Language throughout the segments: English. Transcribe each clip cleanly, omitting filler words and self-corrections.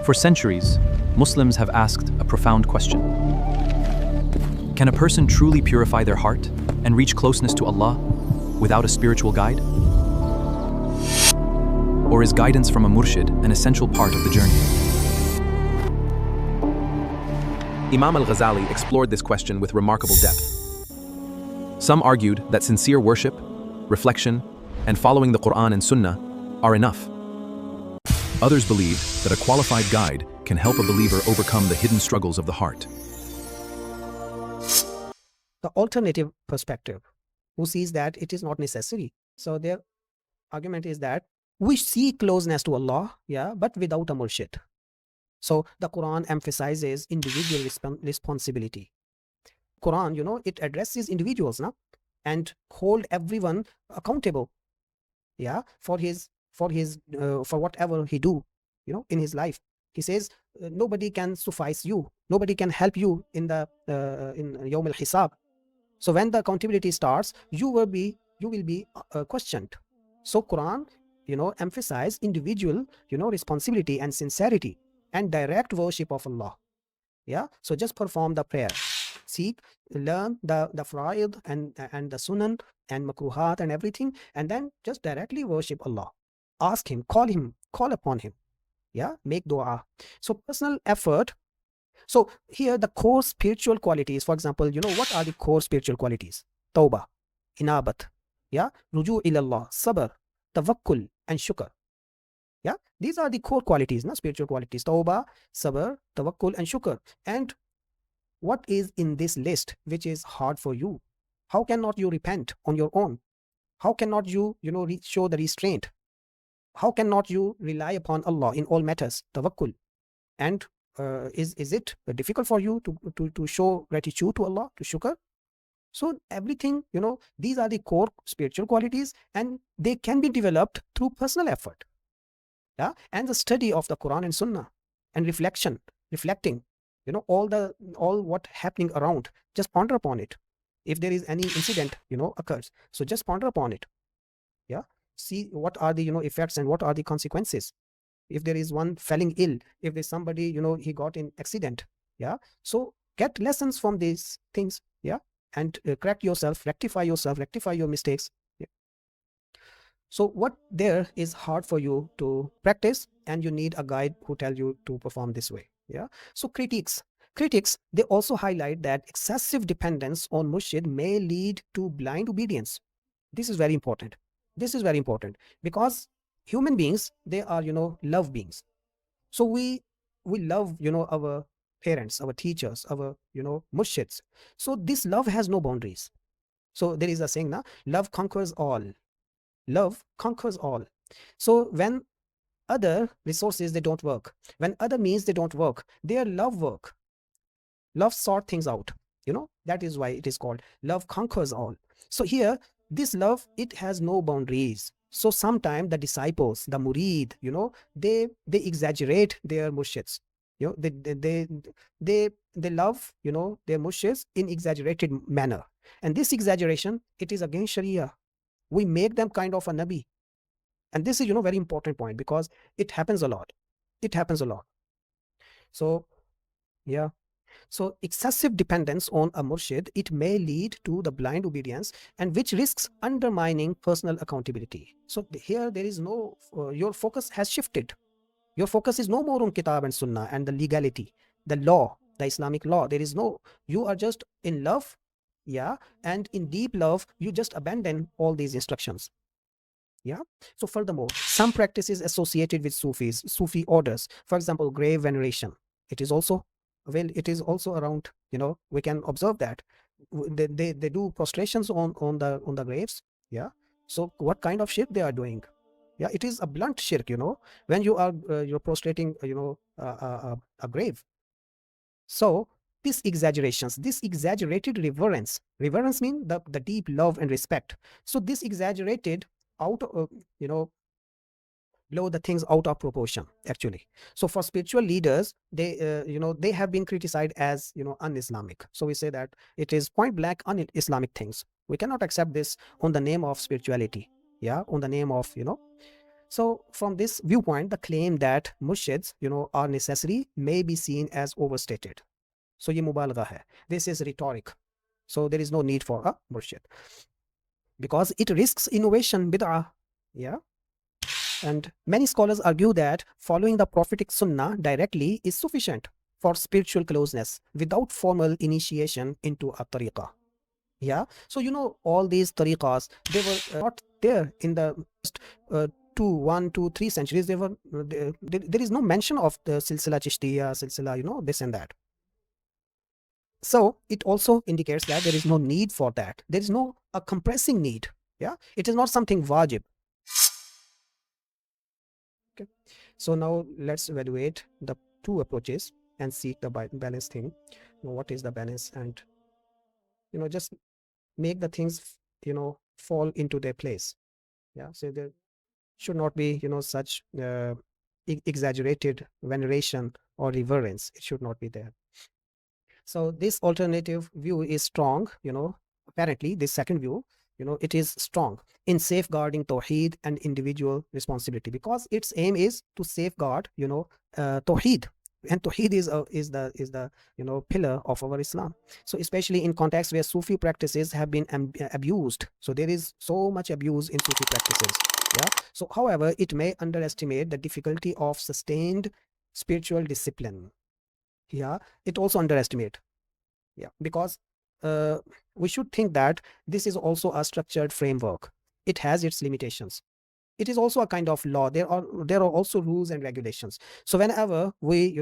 For centuries, Muslims have asked a profound question. Can a person truly purify their heart and reach closeness to Allah without a spiritual guide? Or is guidance from a Murshid an essential part of the journey? Imam al-Ghazali explored this question with remarkable depth. Some argued that sincere worship, reflection, and following the Qur'an and Sunnah are enough. Others believe that a qualified guide can help a believer overcome the hidden struggles of the heart. The alternative perspective, who sees that it is not necessary. So their argument is that we seek closeness to Allah, but without a murshid. So the Quran emphasizes individual responsibility. Quran, it addresses individuals now and hold everyone accountable, for whatever he do, in his life. He says nobody can suffice you, nobody can help you in Yawm al-Hisab. So when the accountability starts, you will be questioned. So Quran, emphasize individual, responsibility and sincerity and direct worship of Allah. So just perform the prayer, seek, learn the fara'id and the sunan and makruhat and everything, and then just directly worship Allah. Ask him, call upon him. Make dua. So personal effort. So here the core spiritual qualities, for example, what are the core spiritual qualities? Tawbah, inabat, ruju ilallah, sabr, tawakkul and shukr. These are the core qualities, spiritual qualities. Tawbah, sabr, tawakkul and shukr. And what is in this list which is hard for you? How cannot you repent on your own? How cannot you, show the restraint? How cannot you rely upon Allah in all matters? Tawakkul. And is it difficult for you to show gratitude to Allah, to shukr? So everything, these are the core spiritual qualities, and they can be developed through personal effort. And the study of the Quran and Sunnah and reflecting, all what happening around, just ponder upon it. If there is any incident, occurs, so just ponder upon it. See what are the, effects and what are the consequences. If there is one falling ill, if there's somebody, he got in accident. So get lessons from these things. And correct yourself, rectify your mistakes. So what there is hard for you to practice, and you need a guide who tell you to perform this way. So critics, they also highlight that excessive dependence on murshid may lead to blind obedience. This is very important. Because human beings, they are, love beings. So we love, our parents, our teachers, our, murshids. So this love has no boundaries. So there is a saying now, love conquers all. Love conquers all. So when other resources, they don't work, when other means, they don't work, their love work. Love sort things out. That is why it is called love conquers all. So here, this love, it has no boundaries. So sometimes the disciples, the murid, they exaggerate their murshids. They love, their murshids in exaggerated manner. And this exaggeration, it is against Sharia. We make them kind of a nabi. And this is, very important point, because it happens a lot. So, So excessive dependence on a murshid, it may lead to the blind obedience, and which risks undermining personal accountability. So here there is no, your focus has shifted. Your focus is no more on Kitab and Sunnah and the legality, the law, the Islamic law. There is no, you are just in love, and in deep love, you just abandon all these instructions. So furthermore, some practices associated with Sufi orders, for example, grave veneration, it is also around, we can observe that they do prostrations on the graves. So what kind of shirk they are doing? It is a blunt shirk, when you are you're prostrating, a grave. So these exaggerations, this exaggerated reverence means the deep love and respect. So this exaggerated out, blow the things out of proportion, actually. So for spiritual leaders, they they have been criticized as, un-Islamic. So we say that it is point blank un-Islamic things. We cannot accept this on the name of spirituality, on the name of, So from this viewpoint, the claim that murshids, are necessary may be seen as overstated. So ye mubalagha hai. This is rhetoric. So there is no need for a murshid because it risks innovation, bid'ah. Yeah. And many scholars argue that following the prophetic sunnah directly is sufficient for spiritual closeness without formal initiation into a tariqah. Yeah. So, all these tariqas, they were not there in the first 1, 2, 3 centuries. They were, there is no mention of the silsila chishtiya, silsila, this and that. So it also indicates that there is no need for that. There is no a compressing need. Yeah. It is not something wajib. Okay. So now let's evaluate the two approaches and seek the balance thing. What is the balance? And just make the things fall into their place. Yeah. So there should not be such exaggerated veneration or reverence. It should not be there. So this alternative view is strong. Apparently this second view, it is strong in safeguarding tawheed and individual responsibility, because its aim is to safeguard tawheed, and tawheed is the pillar of our Islam. So especially in contexts where Sufi practices have been abused. So there is so much abuse in Sufi practices. Yeah. So however, it may underestimate the difficulty of sustained spiritual discipline. Yeah. It also underestimate. Yeah. Because we should think that this is also a structured framework. It has its limitations. It is also a kind of law. There are also rules and regulations. So whenever we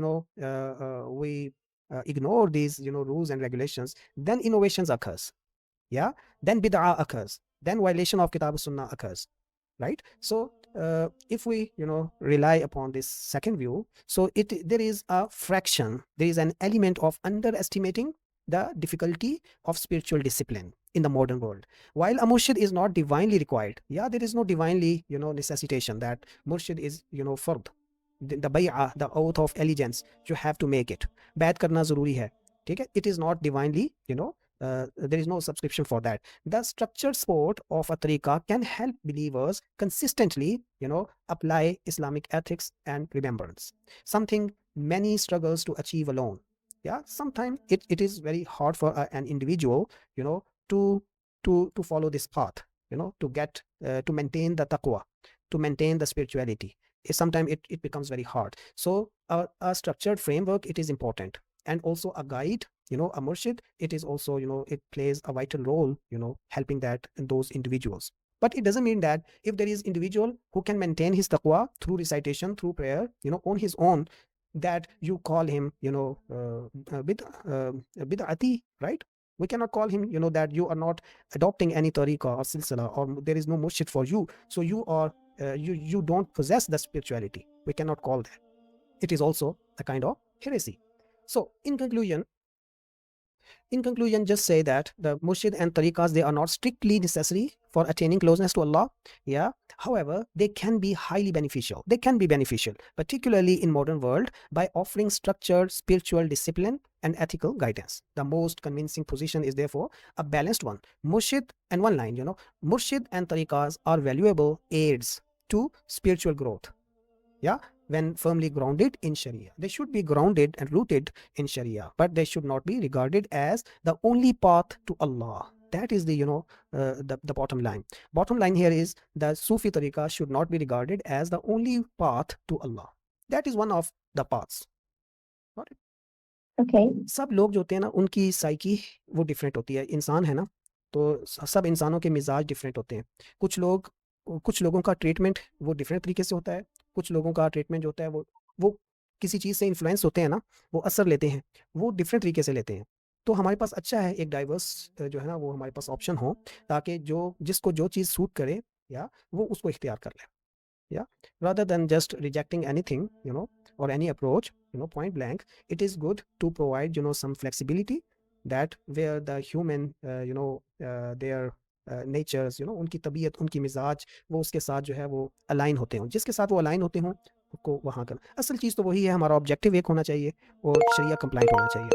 ignore these rules and regulations, then innovations occurs. Yeah. Then bid'ah occurs. Then violation of kitab sunnah occurs. Right. So if we rely upon this second view, so there is a fraction, there is an element of underestimating the difficulty of spiritual discipline in the modern world. While a murshid is not divinely required, yeah, there is no divinely necessitation that murshid is fard, the bay'ah, the oath of allegiance, you have to make it. Bayat karna zaruri hai. It is not divinely there is no subscription for that. The structured support of a tariqah can help believers consistently apply Islamic ethics and remembrance, something many struggles to achieve alone. Yeah. Sometimes it is very hard for an individual to follow this path, to get to maintain the taqwa, to maintain the spirituality. Sometimes it becomes very hard. So a structured framework, it is important, and also a guide, a murshid, it is also it plays a vital role helping those individuals. But it doesn't mean that if there is individual who can maintain his taqwa through recitation, through prayer, on his own, that you call him bid'ati, right? We cannot call him that you are not adopting any tariqah or silsila, or there is no murshid for you, so you are you don't possess the spirituality. We cannot call that. It is also a kind of heresy. So in conclusion, just say that the murshid and tariqas, they are not strictly necessary for attaining closeness to Allah. Yeah. However, they can be highly beneficial. They can be beneficial, particularly in modern world, by offering structured spiritual discipline and ethical guidance. The most convincing position is therefore a balanced one. Murshid, and one line, murshid and tariqas are valuable aids to spiritual growth. Yeah. When firmly grounded in Sharia. They should be grounded and rooted in Sharia, but they should not be regarded as the only path to Allah. That is the the bottom line. Bottom line here is the Sufi tariqa should not be regarded as the only path to Allah. That is one of the paths. Got it? Okay. सब लोग जो होते हैं ना, उनकी psyche वो different होती है. इंसान है ना, तो सब इंसानों के मिजाज डिफरेंट होते हैं. कुछ लोगों का ट्रीटमेंट वो डिफरेंट तरीके से होता है. कुछ लोगों का ट्रीटमेंट जो होता है वो किसी चीज़ से इन्फ्लुएंस होते हैं ना, वो असर लेते हैं, वो डिफरेंट तरीके से लेते हैं. तो हमारे पास अच्छा है एक डाइवर्स जो है ना, वो हमारे पास ऑप्शन हो, ताकि जिसको जो चीज़ सूट करे, या वो उसको इख्तियार कर ले. Yeah, rather than just rejecting anything, or any approach, point blank, it is good to provide, some flexibility, that where the human, their natures, उनकी तबीयत, उनकी मिजाज, वो उसके साथ जो है वो अलाइन होते हों, जिसके साथ वो अलाइन होते हों, उसको वहाँ कर. असल चीज़ तो वही है, हमारा ऑब्जेक्टिव एक होना चाहिए और शरिया कंप्लाइंट होना चाहिए.